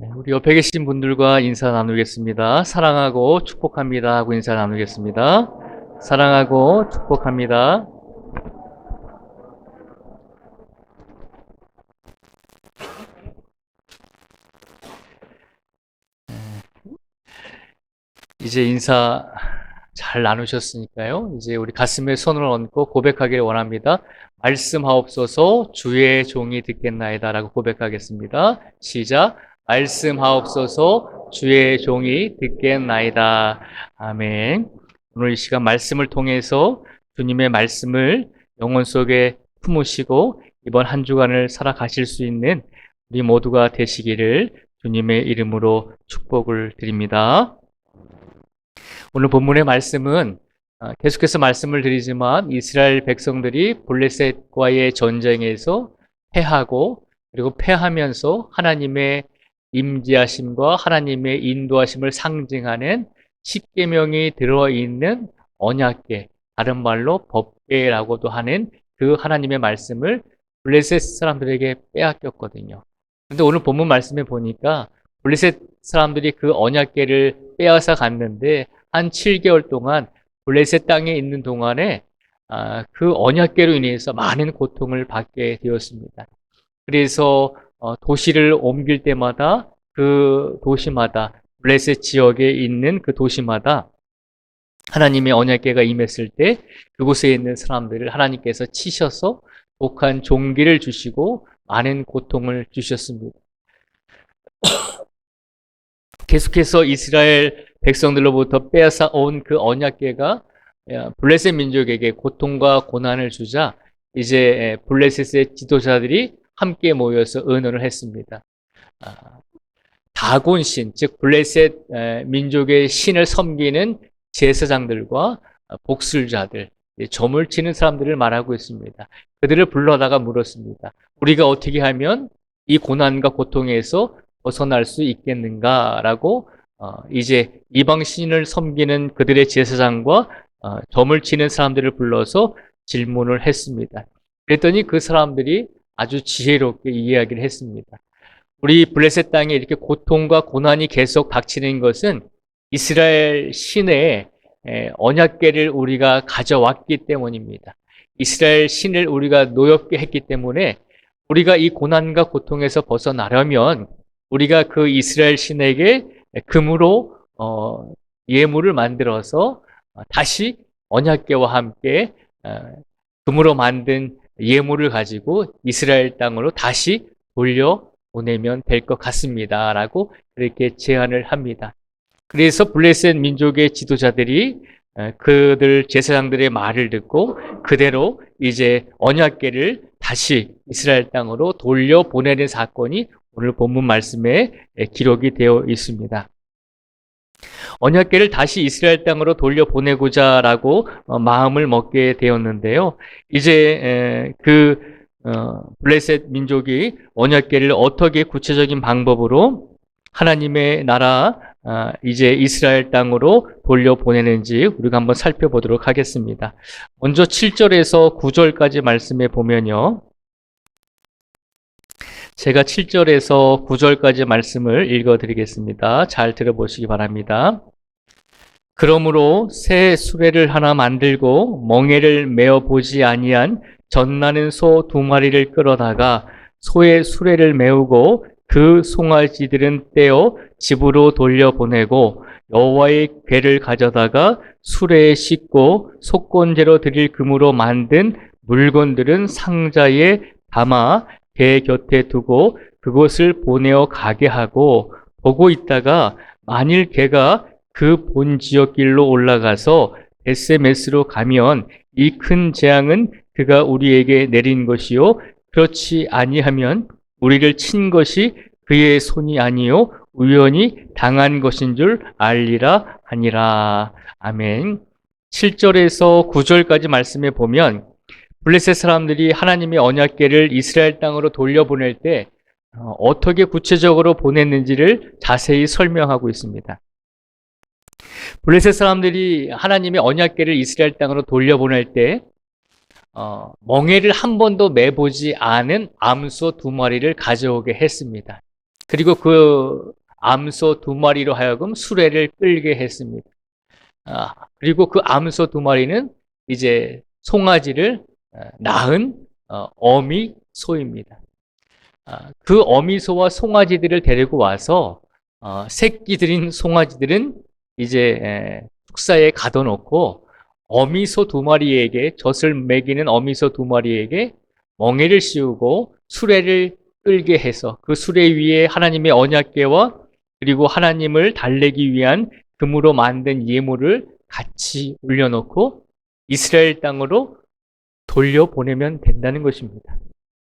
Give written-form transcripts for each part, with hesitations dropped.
네, 우리 옆에 계신 분들과 인사 나누겠습니다. 사랑하고 축복합니다 하고 인사 나누겠습니다. 사랑하고 축복합니다. 이제 인사 잘 나누셨으니까요. 이제 우리 가슴에 손을 얹고 고백하기를 원합니다. 말씀하옵소서 주의 종이 듣겠나이다 라고 고백하겠습니다. 시작. 말씀하옵소서 주의 종이 듣겠나이다. 아멘. 오늘 이 시간 말씀을 통해서 주님의 말씀을 영혼 속에 품으시고 이번 한 주간을 살아가실 수 있는 우리 모두가 되시기를 주님의 이름으로 축복을 드립니다. 오늘 본문의 말씀은 계속해서 말씀을 드리지만 이스라엘 백성들이 블레셋과의 전쟁에서 패하고 그리고 패하면서 하나님의 임재하심과 하나님의 인도하심을 상징하는 십계명이 들어있는 언약궤, 다른 말로 법궤라고도 하는 그 하나님의 말씀을 블레셋 사람들에게 빼앗겼거든요. 그런데 오늘 본문 말씀에 보니까 블레셋 사람들이 그 언약궤를 빼앗아 갔는데 한 7개월 동안 블레셋 땅에 있는 동안에 그 언약궤로 인해서 많은 고통을 받게 되었습니다. 그래서 도시를 옮길 때마다 그 도시마다 블레셋 지역에 있는 그 도시마다 하나님의 언약궤가 임했을 때 그곳에 있는 사람들을 하나님께서 치셔서 독한 종기를 주시고 많은 고통을 주셨습니다. 계속해서 이스라엘 백성들로부터 빼앗아 온 그 언약궤가 블레셋 민족에게 고통과 고난을 주자 이제 블레셋의 지도자들이 함께 모여서 의논을 했습니다. 다곤신, 즉 블레셋 민족의 신을 섬기는 제사장들과 복술자들, 점을 치는 사람들을 말하고 있습니다. 그들을 불러다가 물었습니다. 우리가 어떻게 하면 이 고난과 고통에서 벗어날 수 있겠는가라고 이제 이방 신을 섬기는 그들의 제사장과 점을 치는 사람들을 불러서 질문을 했습니다. 그랬더니 그 사람들이 아주 지혜롭게 이야기를 했습니다. 우리 블레셋 땅에 이렇게 고통과 고난이 계속 닥치는 것은 이스라엘 신의 언약궤를 우리가 가져왔기 때문입니다. 이스라엘 신을 우리가 노엽게 했기 때문에 우리가 이 고난과 고통에서 벗어나려면 우리가 그 이스라엘 신에게 금으로 예물을 만들어서 다시 언약궤와 함께 금으로 만든 예물을 가지고 이스라엘 땅으로 다시 돌려보내면 될 것 같습니다 라고 그렇게 제안을 합니다. 그래서 블레셋 민족의 지도자들이 그들 제사장들의 말을 듣고 그대로 이제 언약궤를 다시 이스라엘 땅으로 돌려보내는 사건이 오늘 본문 말씀에 기록이 되어 있습니다. 언약궤를 다시 이스라엘 땅으로 돌려보내고자 라고 마음을 먹게 되었는데요. 이제 블레셋 민족이 언약궤를 어떻게 구체적인 방법으로 하나님의 나라 이제 이스라엘 땅으로 돌려보내는지 우리가 한번 살펴보도록 하겠습니다. 먼저 7절에서 9절까지 말씀해 보면요. 제가 7절에서 9절까지 말씀을 읽어드리겠습니다. 잘 들어보시기 바랍니다. 그러므로 새 수레를 하나 만들고 멍에를 메어 보지 아니한 젖나는 소 2마리를 끌어다가 소의 수레를 메우고 그 송아지들은 떼어 집으로 돌려보내고 여호와의 궤를 가져다가 수레에 싣고 속건제로 드릴 금으로 만든 물건들은 상자에 담아 궤 곁에 두고 그곳을 보내어 가게 하고 보고 있다가 만일 궤가 그 본 지역길로 올라가서 베세메스로 가면 이 큰 재앙은 그가 우리에게 내린 것이요 그렇지 아니하면 우리를 친 것이 그의 손이 아니요 우연히 당한 것인 줄 알리라 하니라. 아멘. 7절에서 9절까지 말씀해 보면 블레셋 사람들이 하나님의 언약궤를 이스라엘 땅으로 돌려보낼 때 어떻게 구체적으로 보냈는지를 자세히 설명하고 있습니다. 블레셋 사람들이 하나님의 언약궤를 이스라엘 땅으로 돌려보낼 때 멍에를 한 번도 매보지 않은 암소 2마리를 가져오게 했습니다. 그리고 그 암소 두 마리로 하여금 수레를 끌게 했습니다. 그리고 그 암소 두 마리는 이제 송아지를 낳은 어미소입니다. 그 어미소와 송아지들을 데리고 와서 새끼들인 송아지들은 이제 축사에 가둬놓고 어미소 두 마리에게 젖을 먹이는 어미소 두 마리에게 멍에를 씌우고 수레를 끌게 해서 그 수레 위에 하나님의 언약궤와 그리고 하나님을 달래기 위한 금으로 만든 예물을 같이 올려놓고 이스라엘 땅으로 돌려보내면 된다는 것입니다.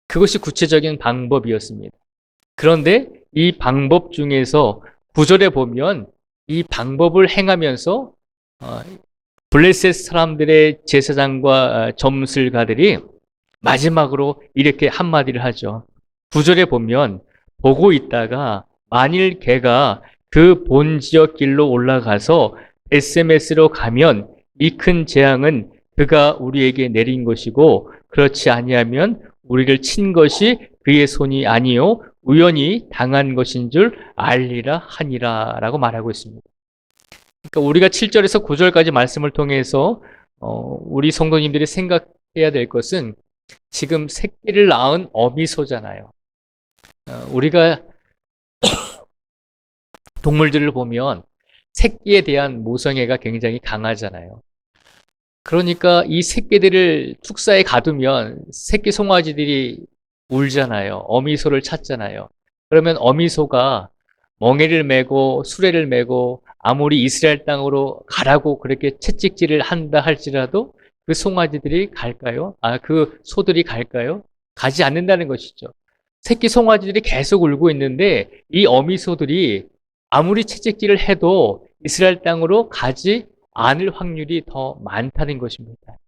그것이 구체적인 방법이었습니다. 그런데 이 방법 중에서 9절에 보면 이 방법을 행하면서 블레셋 사람들의 제사장과 점술가들이 마지막으로 이렇게 한마디를 하죠. 9절에 보면 보고 있다가 만일 걔가 그 본 지역 길로 올라가서 SMS로 가면 이 큰 재앙은 그가 우리에게 내린 것이고 그렇지 아니하면 우리를 친 것이 그의 손이 아니요 우연히 당한 것인 줄 알리라 하니라 라고 말하고 있습니다. 그러니까 우리가 7절에서 9절까지 말씀을 통해서 우리 성도님들이 생각해야 될 것은 지금 새끼를 낳은 어미소잖아요. 우리가 동물들을 보면 새끼에 대한 모성애가 굉장히 강하잖아요. 그러니까 이 새끼들을 축사에 가두면 새끼 송아지들이 울잖아요. 어미소를 찾잖아요. 그러면 어미소가 멍에를 메고 수레를 메고 아무리 이스라엘 땅으로 가라고 그렇게 채찍질을 한다 할지라도 그 송아지들이 갈까요? 그 소들이 갈까요? 가지 않는다는 것이죠. 새끼 송아지들이 계속 울고 있는데 이 어미소들이 아무리 채찍질을 해도 이스라엘 땅으로 가지 않을 확률이 더 많다는 것입니다.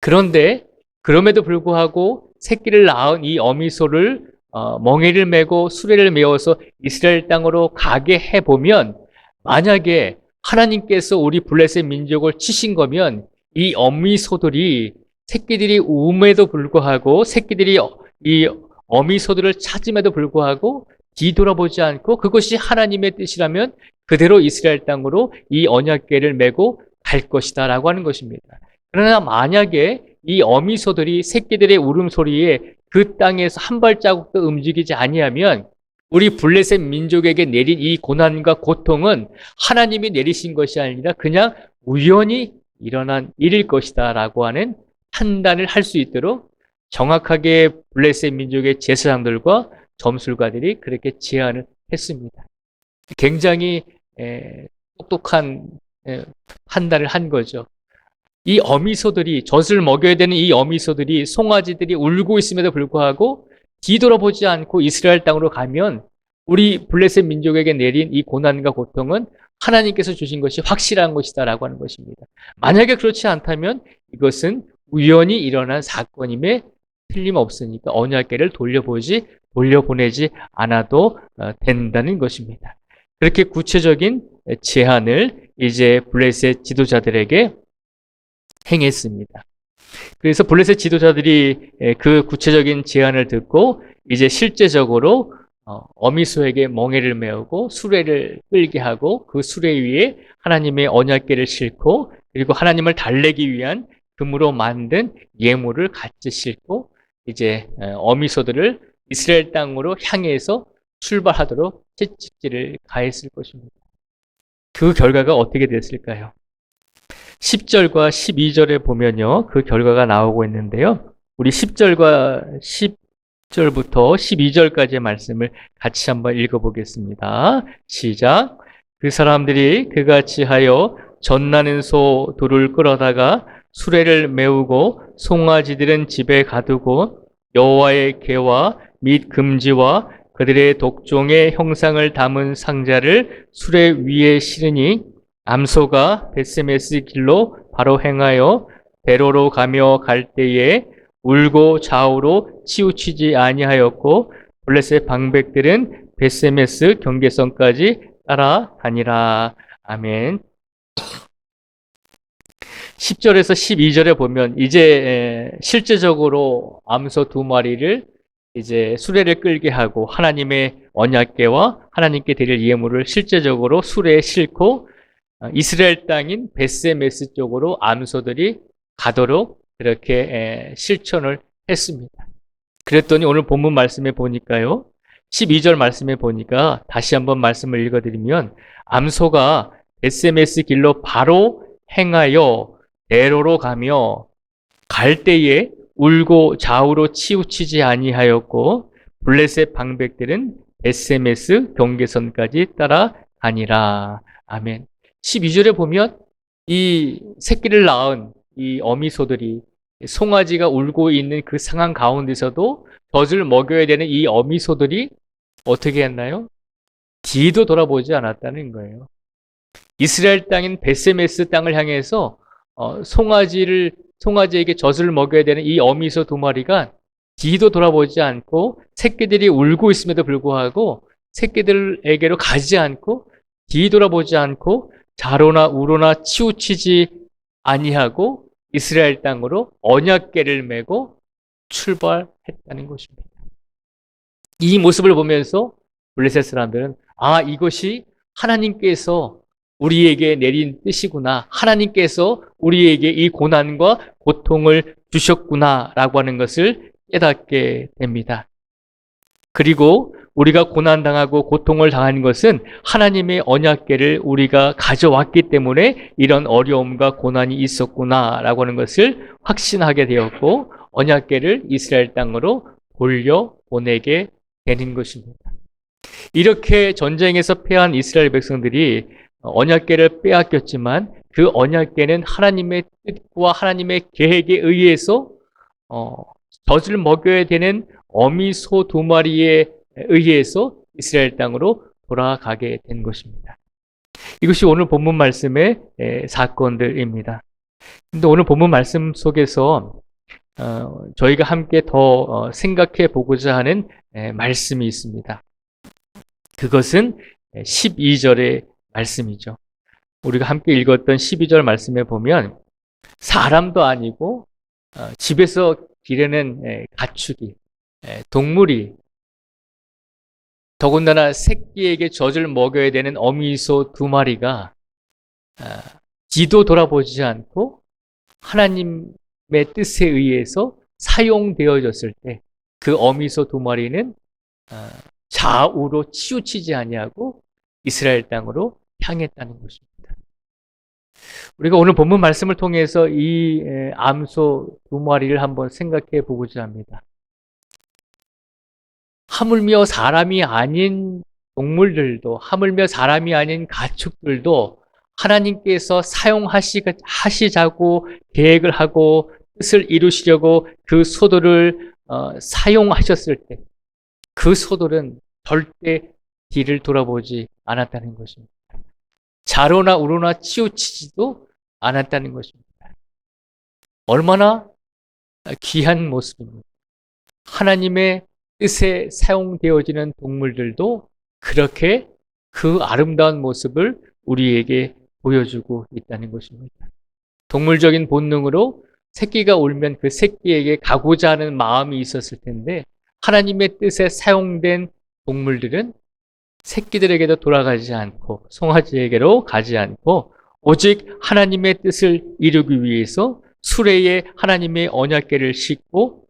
그런데 그럼에도 불구하고 새끼를 낳은 이 어미소를 멍에를 메고 수레를 메어서 이스라엘 땅으로 가게 해보면 만약에 하나님께서 우리 블레셋 민족을 치신 거면 이 어미소들이 새끼들이 우음에도 불구하고 새끼들이 이 어미소들을 찾음에도 불구하고 뒤돌아보지 않고 그것이 하나님의 뜻이라면 그대로 이스라엘 땅으로 이 언약궤를 메고 갈 것이다 라고 하는 것입니다. 그러나 만약에 이 어미소들이 새끼들의 울음소리에 그 땅에서 한 발자국도 움직이지 아니하면 우리 블레셋 민족에게 내린 이 고난과 고통은 하나님이 내리신 것이 아니라 그냥 우연히 일어난 일일 것이다 라고 하는 판단을 할 수 있도록 정확하게 블레셋 민족의 제사장들과 점술가들이 그렇게 제안을 했습니다. 굉장히 똑똑한 판단을 한 거죠. 이 어미소들이 젖을 먹여야 되는 이 어미소들이 송아지들이 울고 있음에도 불구하고 뒤돌아보지 않고 이스라엘 땅으로 가면 우리 블레셋 민족에게 내린 이 고난과 고통은 하나님께서 주신 것이 확실한 것이다 라고 하는 것입니다. 만약에 그렇지 않다면 이것은 우연히 일어난 사건임에 틀림없으니까 언약궤를 돌려보내지 않아도 된다는 것입니다. 그렇게 구체적인 제안을 이제 블레셋 지도자들에게 행했습니다. 그래서 블레셋 지도자들이 그 구체적인 제안을 듣고 이제 실제적으로 어미소에게 멍에를 메우고 수레를 끌게 하고 그 수레 위에 하나님의 언약궤를 싣고 그리고 하나님을 달래기 위한 금으로 만든 예물을 같이 싣고 이제 어미소들을 이스라엘 땅으로 향해서 출발하도록 채찍질을 가했을 것입니다. 그 결과가 어떻게 됐을까요? 10절과 12절에 보면요. 그 결과가 나오고 있는데요. 우리 10절과 10절부터 12절까지의 말씀을 같이 한번 읽어보겠습니다. 시작. 그 사람들이 그같이 하여 젖나는 소 둘을 끌어다가 수레를 메우고 송아지들은 집에 가두고 여호와의 궤와 및 금지와 그들의 독종의 형상을 담은 상자를 수레 위에 실으니 암소가 벳세메스 길로 바로 행하여 베로로 가며 갈 때에 울고 좌우로 치우치지 아니하였고 블레셋 방백들은 벳세메스 경계선까지 따라다니라. 아멘. 10절에서 12절에 보면 이제 실제적으로 암소 두 마리를 이제 수레를 끌게 하고 하나님의 언약궤와 하나님께 드릴 예물을 실제적으로 수레에 싣고 이스라엘 땅인 베스메스 쪽으로 암소들이 가도록 그렇게 실천을 했습니다. 그랬더니 오늘 본문 말씀에 보니까요. 12절 말씀에 보니까 다시 한번 말씀을 읽어드리면 암소가 베스메스 길로 바로 행하여 네로로 가며 갈 때에 울고 좌우로 치우치지 아니하였고 블레셋 방백들은 베스메스 경계선까지 따라가니라. 아멘. 12절에 보면 이 새끼를 낳은 이 어미소들이 송아지가 울고 있는 그 상황 가운데서도 젖을 먹여야 되는 이 어미소들이 어떻게 했나요? 뒤도 돌아보지 않았다는 거예요. 이스라엘 땅인 베스메스 땅을 향해서 송아지에게 젖을 먹여야 되는 이 어미소 두 마리가 뒤도 돌아보지 않고 새끼들이 울고 있음에도 불구하고 새끼들에게로 가지 않고 뒤돌아보지 않고 좌로나 우로나 치우치지 아니하고 이스라엘 땅으로 언약궤를 메고 출발했다는 것입니다. 이 모습을 보면서 블레셋 사람들은 이것이 하나님께서 우리에게 내린 뜻이구나. 하나님께서 우리에게 이 고난과 고통을 주셨구나라고 하는 것을 깨닫게 됩니다. 그리고 우리가 고난당하고 고통을 당하는 것은 하나님의 언약궤를 우리가 가져왔기 때문에 이런 어려움과 고난이 있었구나라고 하는 것을 확신하게 되었고 언약궤를 이스라엘 땅으로 돌려보내게 되는 것입니다. 이렇게 전쟁에서 패한 이스라엘 백성들이 언약궤를 빼앗겼지만 그 언약궤는 하나님의 뜻과 하나님의 계획에 의해서 젖을 먹여야 되는 어미소 두 마리에 의해서 이스라엘 땅으로 돌아가게 된 것입니다. 이것이 오늘 본문 말씀의 사건들입니다. 근데 오늘 본문 말씀 속에서 저희가 함께 더 생각해 보고자 하는 말씀이 있습니다. 그것은 12절의 말씀이죠. 우리가 함께 읽었던 12절 말씀에 보면 사람도 아니고 집에서 기르는 가축이 동물이 더군다나 새끼에게 젖을 먹여야 되는 어미소 두 마리가 뒤도 돌아보지 않고 하나님의 뜻에 의해서 사용되어졌을 때 그 어미소 두 마리는 좌우로 치우치지 아니하고 이스라엘 땅으로 향했다는 것입니다. 우리가 오늘 본문 말씀을 통해서 이 암소 두 마리를 한번 생각해 보고자 합니다. 하물며 사람이 아닌 동물들도, 하물며 사람이 아닌 가축들도 하나님께서 사용하시자고 계획을 하고 뜻을 이루시려고 그 소들을 사용하셨을 때 그 소들은 절대 뒤를 돌아보지 않았다는 것입니다. 좌로나 우로나 치우치지도 않았다는 것입니다. 얼마나 귀한 모습입니다. 하나님의 뜻에 사용되어지는 동물들도 그렇게 그 아름다운 모습을 우리에게 보여주고 있다는 것입니다. 동물적인 본능으로 새끼가 울면 그 새끼에게 가고자 하는 마음이 있었을 텐데 하나님의 뜻에 사용된 동물들은 새끼들에게도 돌아가지 않고 송아지에게로 가지 않고 오직 하나님의 뜻을 이루기 위해서 수레에 하나님의 언약궤를 싣고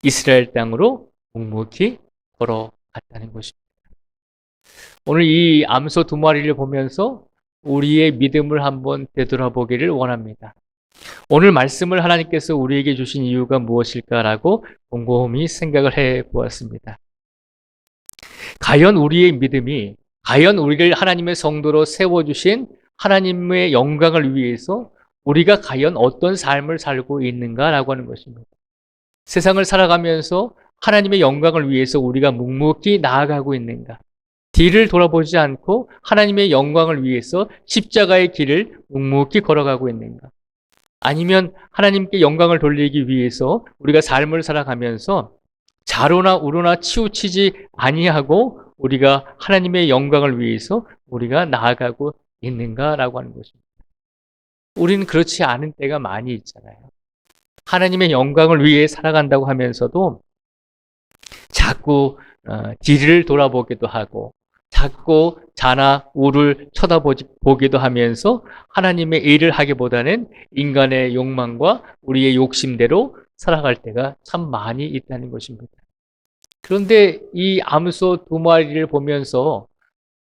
이스라엘 땅으로 묵묵히 걸어갔다는 것입니다. 오늘 이 암소 두 마리를 보면서 우리의 믿음을 한번 되돌아보기를 원합니다. 오늘 말씀을 하나님께서 우리에게 주신 이유가 무엇일까라고 곰곰이 생각을 해보았습니다. 과연 우리의 믿음이, 과연 우리를 하나님의 성도로 세워주신 하나님의 영광을 위해서 우리가 과연 어떤 삶을 살고 있는가라고 하는 것입니다. 세상을 살아가면서 하나님의 영광을 위해서 우리가 묵묵히 나아가고 있는가? 뒤를 돌아보지 않고 하나님의 영광을 위해서 십자가의 길을 묵묵히 걸어가고 있는가? 아니면 하나님께 영광을 돌리기 위해서 우리가 삶을 살아가면서 좌로나 우로나 치우치지 아니하고 우리가 하나님의 영광을 위해서 우리가 나아가고 있는가라고 하는 것입니다. 우리는 그렇지 않은 때가 많이 있잖아요. 하나님의 영광을 위해 살아간다고 하면서도 자꾸 뒤를 돌아보기도 하고 자꾸 자나 우를 쳐다보기도 하면서 하나님의 일을 하기보다는 인간의 욕망과 우리의 욕심대로 살아갈 때가 참 많이 있다는 것입니다. 그런데 이 암소 두 마리를 보면서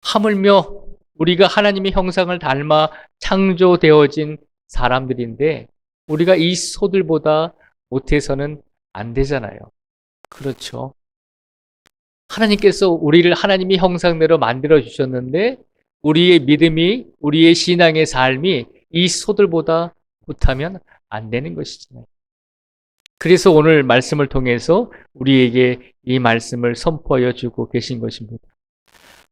하물며 우리가 하나님의 형상을 닮아 창조되어진 사람들인데 우리가 이 소들보다 못해서는 안 되잖아요. 그렇죠. 하나님께서 우리를 하나님의 형상대로 만들어 주셨는데 우리의 믿음이, 우리의 신앙의 삶이 이 소들보다 못하면 안 되는 것이잖아요. 그래서 오늘 말씀을 통해서 우리에게 이 말씀을 선포하여 주고 계신 것입니다.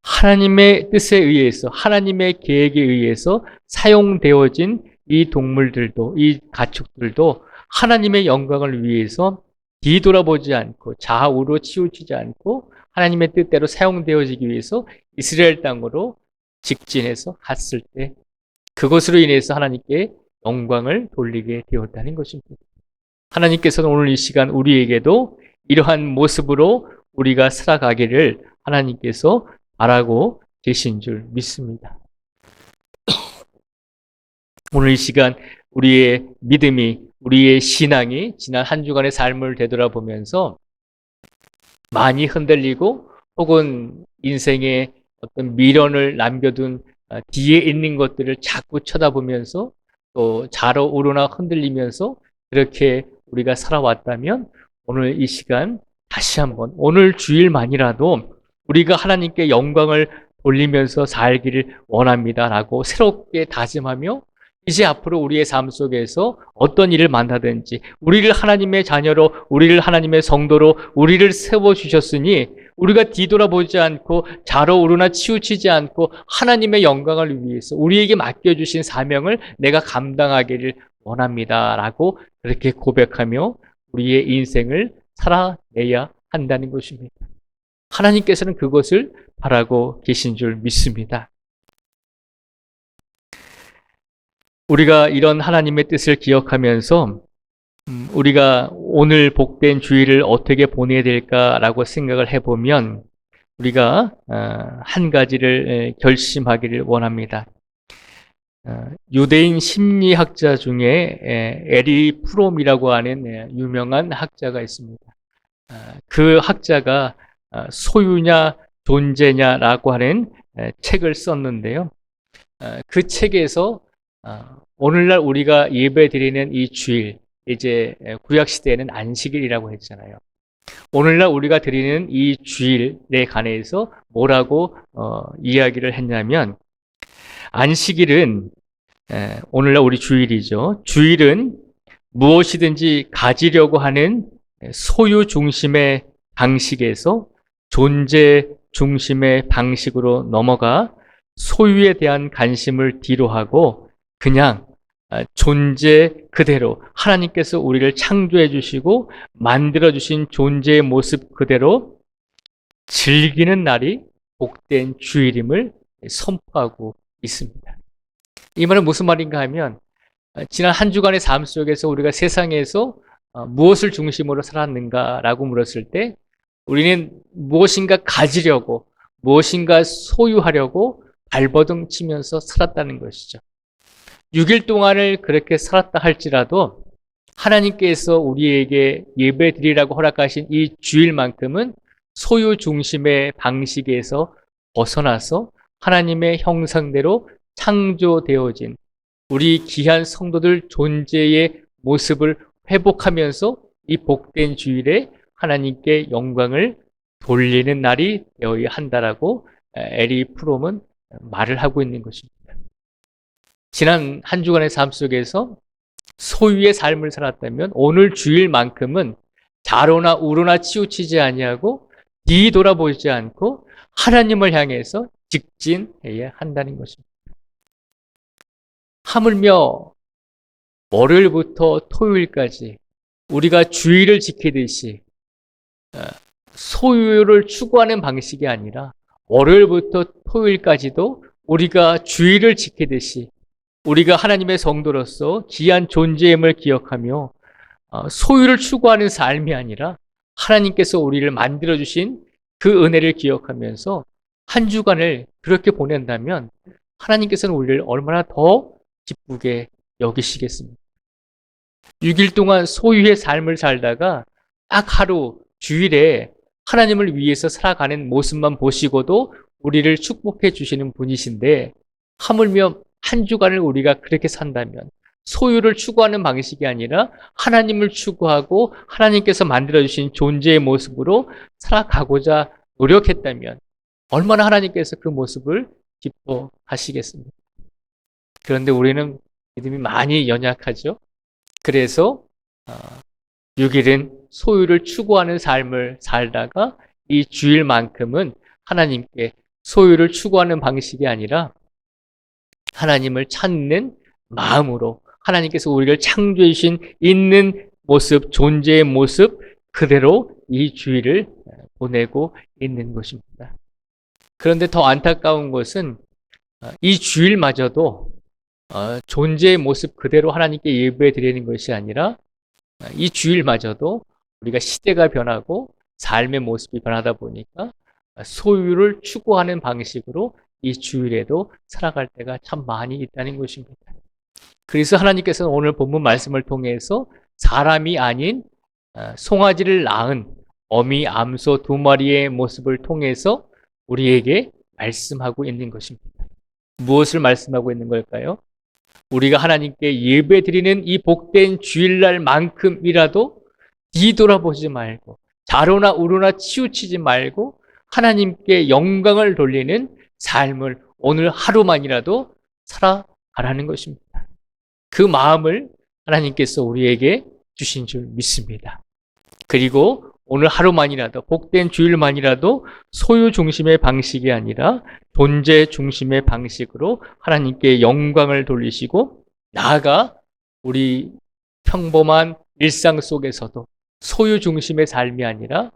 하나님의 뜻에 의해서, 하나님의 계획에 의해서 사용되어진 이 동물들도, 이 가축들도 하나님의 영광을 위해서 뒤돌아보지 않고 좌우로 치우치지 않고 하나님의 뜻대로 사용되어지기 위해서 이스라엘 땅으로 직진해서 갔을 때 그것으로 인해서 하나님께 영광을 돌리게 되었다는 것입니다. 하나님께서는 오늘 이 시간 우리에게도 이러한 모습으로 우리가 살아가기를 하나님께서 바라고 계신 줄 믿습니다. 오늘 이 시간 우리의 믿음이, 우리의 신앙이 지난 한 주간의 삶을 되돌아보면서 많이 흔들리고 혹은 인생에 어떤 미련을 남겨둔 뒤에 있는 것들을 자꾸 쳐다보면서 또 좌로 우로나 흔들리면서 그렇게 우리가 살아왔다면 오늘 이 시간 다시 한번 오늘 주일만이라도 우리가 하나님께 영광을 돌리면서 살기를 원합니다라고 새롭게 다짐하며 이제 앞으로 우리의 삶 속에서 어떤 일을 만나든지 우리를 하나님의 자녀로 우리를 하나님의 성도로 우리를 세워주셨으니 우리가 뒤돌아보지 않고 좌로 우로나 치우치지 않고 하나님의 영광을 위해서 우리에게 맡겨주신 사명을 내가 감당하기를 원합니다라고 그렇게 고백하며 우리의 인생을 살아내야 한다는 것입니다. 하나님께서는 그것을 바라고 계신 줄 믿습니다. 우리가 이런 하나님의 뜻을 기억하면서 우리가 오늘 복된 주일을 어떻게 보내야 될까라고 생각을 해보면 우리가 한 가지를 결심하기를 원합니다. 유대인 심리학자 중에 에리 프롬이라고 하는 유명한 학자가 있습니다. 그 학자가 소유냐 존재냐라고 하는 책을 썼는데요. 그 책에서 오늘날 우리가 예배 드리는 이 주일, 이제 구약시대에는 안식일이라고 했잖아요. 오늘날 우리가 드리는 이 주일에 관해서 뭐라고 이야기를 했냐면 안식일은 오늘날 우리 주일이죠. 주일은 무엇이든지 가지려고 하는 소유 중심의 방식에서 존재 중심의 방식으로 넘어가 소유에 대한 관심을 뒤로 하고 그냥 존재 그대로 하나님께서 우리를 창조해 주시고 만들어 주신 존재의 모습 그대로 즐기는 날이 복된 주일임을 선포하고 있습니다. 이 말은 무슨 말인가 하면 지난 한 주간의 삶 속에서 우리가 세상에서 무엇을 중심으로 살았는가라고 물었을 때 우리는 무엇인가 가지려고 무엇인가 소유하려고 발버둥 치면서 살았다는 것이죠. 6일 동안을 그렇게 살았다 할지라도 하나님께서 우리에게 예배 드리라고 허락하신 이 주일만큼은 소유 중심의 방식에서 벗어나서 하나님의 형상대로 창조되어진 우리 귀한 성도들 존재의 모습을 회복하면서 이 복된 주일에 하나님께 영광을 돌리는 날이 되어야 한다라고 에리 프롬은 말을 하고 있는 것입니다. 지난 한 주간의 삶 속에서 소유의 삶을 살았다면 오늘 주일만큼은 좌로나 우로나 치우치지 아니하고 뒤돌아보지 않고 하나님을 향해서 직진해야 한다는 것입니다. 하물며 월요일부터 토요일까지 우리가 주일을 지키듯이 소유를 추구하는 방식이 아니라 월요일부터 토요일까지도 우리가 주일을 지키듯이 우리가 하나님의 성도로서 귀한 존재임을 기억하며 소유를 추구하는 삶이 아니라 하나님께서 우리를 만들어주신 그 은혜를 기억하면서 한 주간을 그렇게 보낸다면 하나님께서는 우리를 얼마나 더 기쁘게 여기시겠습니까? 6일 동안 소유의 삶을 살다가 딱 하루 주일에 하나님을 위해서 살아가는 모습만 보시고도 우리를 축복해 주시는 분이신데 하물며 한 주간을 우리가 그렇게 산다면 소유를 추구하는 방식이 아니라 하나님을 추구하고 하나님께서 만들어주신 존재의 모습으로 살아가고자 노력했다면 얼마나 하나님께서 그 모습을 기뻐하시겠습니까? 그런데 우리는 믿음이 많이 연약하죠. 그래서 6일은 소유를 추구하는 삶을 살다가 이 주일만큼은 하나님께 소유를 추구하는 방식이 아니라 하나님을 찾는 마음으로 하나님께서 우리를 창조해 주신 있는 모습, 존재의 모습 그대로 이 주일을 보내고 있는 것입니다. 그런데 더 안타까운 것은 이 주일마저도 존재의 모습 그대로 하나님께 예배해 드리는 것이 아니라 이 주일마저도 우리가 시대가 변하고 삶의 모습이 변하다 보니까 소유를 추구하는 방식으로 이 주일에도 살아갈 때가 참 많이 있다는 것입니다. 그래서 하나님께서는 오늘 본문 말씀을 통해서 사람이 아닌 송아지를 낳은 어미 암소 2마리의 모습을 통해서 우리에게 말씀하고 있는 것입니다. 무엇을 말씀하고 있는 걸까요? 우리가 하나님께 예배드리는 이 복된 주일날만큼이라도 뒤돌아보지 말고 좌로나 우로나 치우치지 말고 하나님께 영광을 돌리는 삶을 오늘 하루만이라도 살아가라는 것입니다. 그 마음을 하나님께서 우리에게 주신 줄 믿습니다. 그리고 오늘 하루만이라도 복된 주일만이라도 소유 중심의 방식이 아니라 존재 중심의 방식으로 하나님께 영광을 돌리시고 나아가 우리 평범한 일상 속에서도 소유 중심의 삶이 아니라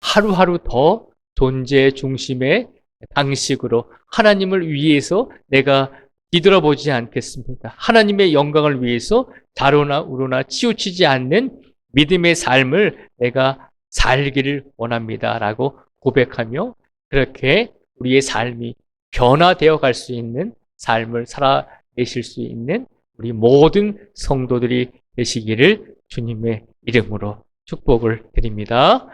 하루하루 더 존재 중심의 방식으로 하나님을 위해서 내가 뒤돌아보지 않겠습니다. 하나님의 영광을 위해서 좌로나 우로나 치우치지 않는 믿음의 삶을 내가 살기를 원합니다. 라고 고백하며 그렇게 우리의 삶이 변화되어 갈 수 있는 삶을 살아내실 수 있는 우리 모든 성도들이 되시기를 주님의 이름으로 축복을 드립니다.